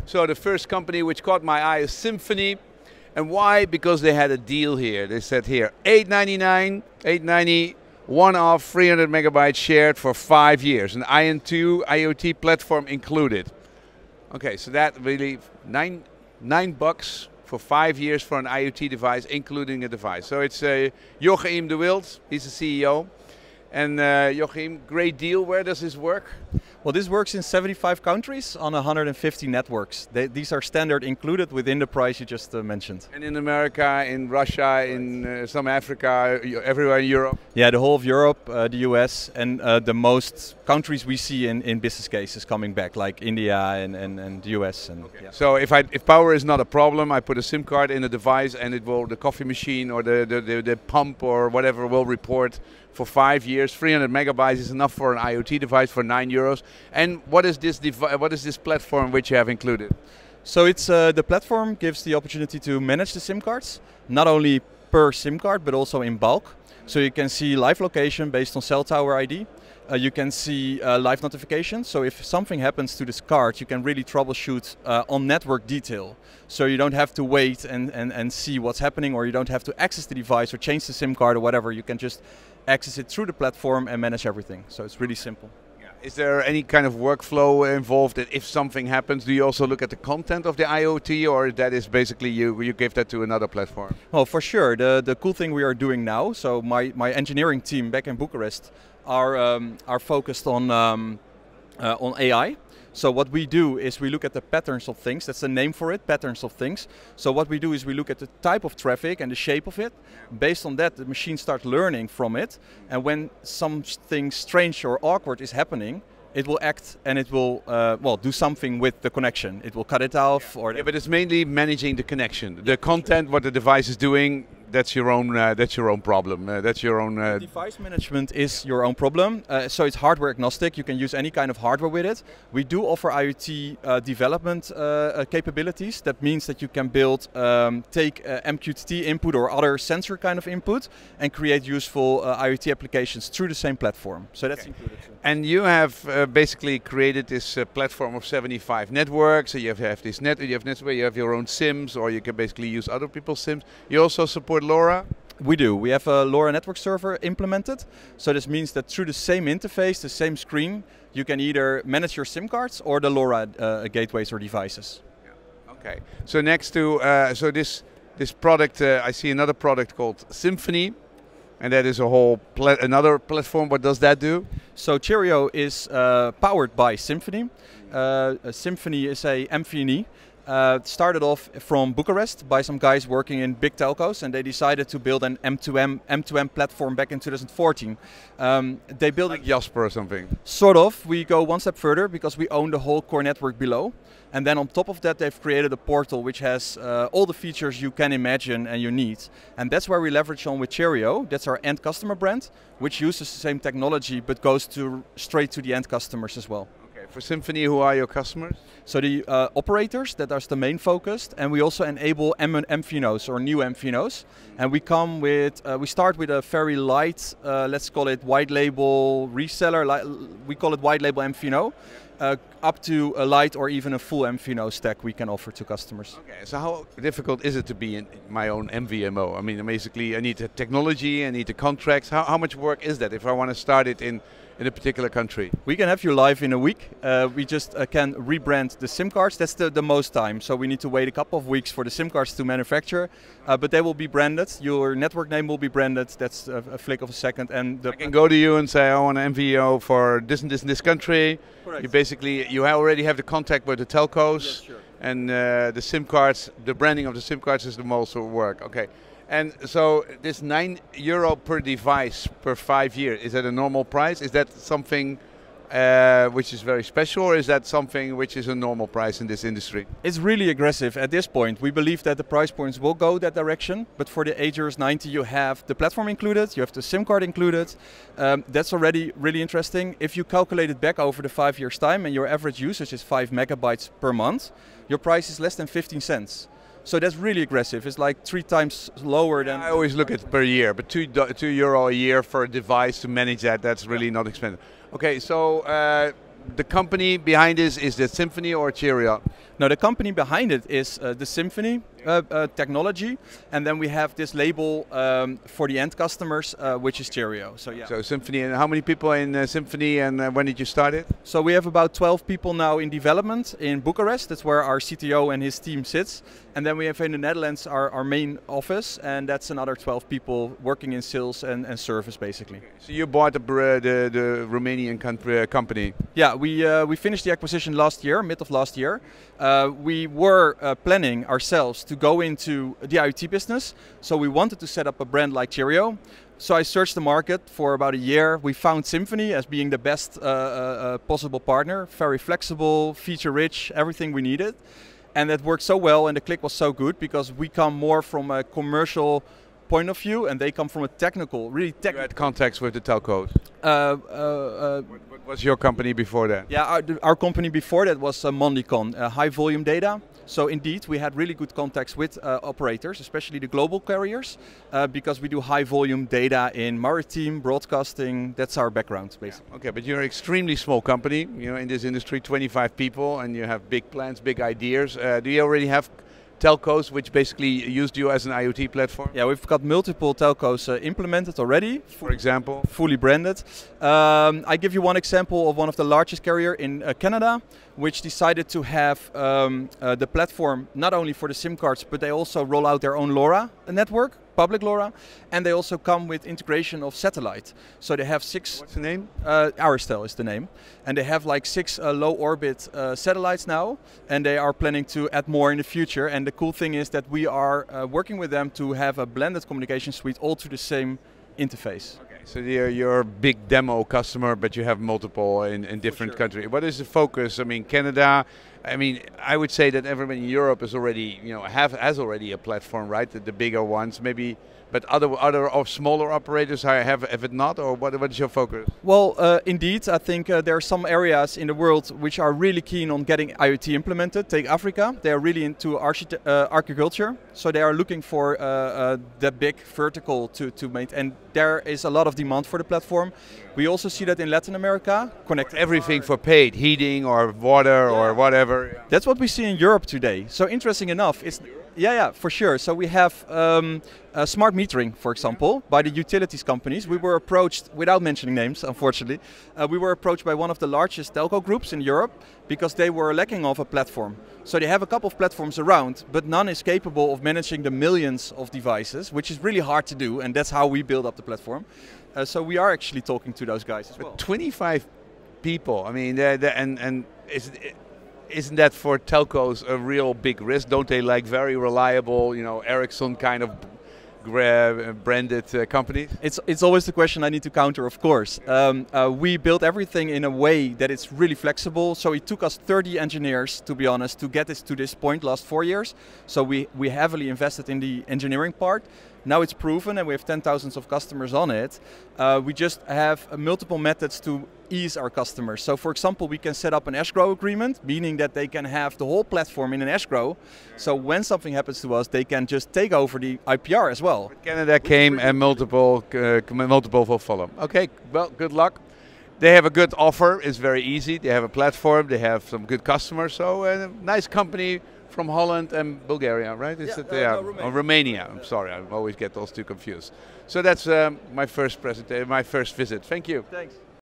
So the first company which caught my eye is Simfony. And why? Because they had a deal here. They said here, $8.99, $8.90, one-off 300 megabytes shared for 5 years. An IOT platform included. Okay, so that really, $9 for 5 years for an IoT device, including a device. So it's Joachim de Wild, he's the CEO. And Joachim, great deal. Where does this work? Well, this works in 75 countries on 150 networks. These are standard included within the price you just mentioned. And in America, in Russia, in some Africa, everywhere in Europe? Yeah, the whole of Europe, the US, and the most countries we see in business cases coming back, like India and the US. And, okay. Yeah. So if power is not a problem, I put a SIM card in a device and it will, the coffee machine or the pump or whatever will report for 5 years. 300 megabytes is enough for an IoT device for €9. And what is this platform which you have included? So it's the platform gives the opportunity to manage the SIM cards, not only per SIM card but also in bulk. So you can see live location based on cell tower ID. You can see live notifications. So if something happens to this card, you can really troubleshoot on network detail. So you don't have to wait and see what's happening, or you don't have to access the device or change the SIM card or whatever. You can just access it through the platform and manage everything. So it's really simple. Yeah. Is there any kind of workflow involved that if something happens, do you also look at the content of the IoT, or that is basically you give that to another platform? Well, for sure. The cool thing we are doing now, so my engineering team back in Bucharest are focused on AI. So what we do is we look at the patterns of things. That's the name for it, patterns of things. So what we do is we look at the type of traffic and the shape of it. Based on that, the machine starts learning from it. And when something strange or awkward is happening, it will act and it will well, do something with the connection. It will cut it off. Or yeah, but it's mainly managing the connection. The content, what the device is doing, that's your own problem. That's your own. Device management is your own problem. So it's hardware agnostic. You can use any kind of hardware with it. We do offer IoT development capabilities. That means that you can build, take MQTT input or other sensor kind of input, and create useful IoT applications through the same platform. So that's included too. And you have basically created this platform of 75 networks. So you have this network. You have your own SIMs, or you can basically use other people's SIMs. You also support Lora? We do. We have a Lora network server implemented. So this means that through the same interface, the same screen, you can either manage your SIM cards or the Lora gateways or devices. Yeah. Okay. So next to this product, I see another product called Simphony, and that is a whole another platform. What does that do? So Cheeriot is powered by Simphony. Simphony is a MVNE. Started off from Bucharest by some guys working in big telcos, and they decided to build an M2M platform back in 2014. They built like Jasper or something? Sort of. We go one step further because we own the whole core network below. And then on top of that, they've created a portal which has all the features you can imagine and you need. And that's where we leverage on with Cheeriot. That's our end customer brand, which uses the same technology but goes straight to the end customers as well. For Simphony, who are your customers? So the operators, that is the main focus, and we also enable MVNOs or new MVNOs. And we come with, we start with a very light, let's call it white label reseller, we call it white label MVNO, up to a light or even a full MVNO stack we can offer to customers. Okay, so how difficult is it to be in my own MVNO? I mean, basically I need the technology, I need the contracts. How much work is that if I want to start it in a particular country? We can have you live in a week. We just can rebrand the SIM cards. That's the most time. So we need to wait a couple of weeks for the SIM cards to manufacture, but they will be branded. Your network name will be branded. That's a flick of a second. And I can go to you and say I want an MVNO for this and this and this country. Correct. You basically, you already have the contact with the telcos. Yes, sure. And the SIM cards, the branding of the SIM cards is the most work. Okay. And so this €9 per device per 5 years, is that a normal price? Is that something which is very special, or is that something which is a normal price in this industry? It's really aggressive at this point. We believe that the price points will go that direction, but for the €8.90 you have the platform included, you have the SIM card included. That's already really interesting. If you calculate it back over the 5 years time and your average usage is 5 megabytes per month, your price is less than 15 cents. So that's really aggressive. It's like 3 times lower than... I always look at per year, but €2 a year for a device to manage that, that's really not expensive. Okay, so the company behind this, is that Simfony or Cheeriot? No, the company behind it is the Simphony technology, and then we have this label for the end customers, which is Cheeriot. So yeah. So Simfony, and how many people in Simfony, and when did you start it? So we have about 12 people now in development in Bucharest. That's where our CTO and his team sits. And then we have in the Netherlands our main office, and that's another 12 people working in sales and service basically. So you bought the Romanian company? Yeah, we finished the acquisition last year, mid of last year. We were planning ourselves to go into the IoT business, so we wanted to set up a brand like Cheeriot. So I searched the market for about a year. We found Simfony as being the best possible partner, very flexible, feature-rich, everything we needed. And that worked so well, and the click was so good because we come more from a commercial point of view, and they come from a technical, really technical. You had contacts with the telcos. What was your company before that? Yeah, our company before that was Mondicon, high volume data. So indeed, we had really good contacts with operators, especially the global carriers, because we do high volume data in maritime broadcasting. That's our background, basically. Yeah. Okay, but you're an extremely small company, you know, in this industry, 25 people, and you have big plans, big ideas. Do you already have telcos which basically used you as an IoT platform? Yeah, we've got multiple telcos implemented already. For example? Fully branded. I give you one example of one of the largest carrier in Canada, which decided to have the platform not only for the SIM cards, but they also roll out their own Lora network, public Lora, and they also come with integration of satellite. So they have 6... What's the name? Aristel is the name. And they have like 6 low orbit satellites now, and they are planning to add more in the future. And the cool thing is that we are working with them to have a blended communication suite all to the same interface. Okay, so you're a big demo customer, but you have multiple in different countries. What is the focus? I mean, Canada. I mean, I would say that everybody in Europe is already, you know, has already a platform, right? The bigger ones, maybe. But other of smaller operators have it not, or what is your focus? Well, indeed, I think there are some areas in the world which are really keen on getting IoT implemented. Take Africa; they are really into agriculture, so they are looking for the big vertical to maintain. And there is a lot of demand for the platform. We also see that in Latin America, connect everything for paid heating or water or whatever. That's what we see in Europe today. So interesting enough, it's yeah, for sure. So we have smart metering, for example, by the utilities companies. We were approached, without mentioning names, unfortunately, we were approached by one of the largest telco groups in Europe because they were lacking of a platform. So they have a couple of platforms around, but none is capable of managing the millions of devices, which is really hard to do, and that's how we build up the platform. So we are actually talking to those guys as well. 25 people, I mean, isn't that for telcos a real big risk? Don't they like very reliable, you know, Ericsson kind of branded companies? It's always the question I need to counter, of course. We built everything in a way that it's really flexible. So it took us 30 engineers, to be honest, to get this to this point last 4 years. So we heavily invested in the engineering part. Now it's proven and we have 10,000 of customers on it. We just have multiple methods to ease our customers. So for example, we can set up an escrow agreement, meaning that they can have the whole platform in an escrow. So when something happens to us, they can just take over the IPR as well. But Canada came and multiple will follow. Okay, well, good luck. They have a good offer. It's very easy. They have a platform. They have some good customers. So a nice company from Holland and Bulgaria, right? Is it? No, Romania. Oh, Romania. I'm sorry, I always get those two confused. So that's my first visit. Thank you. Thanks.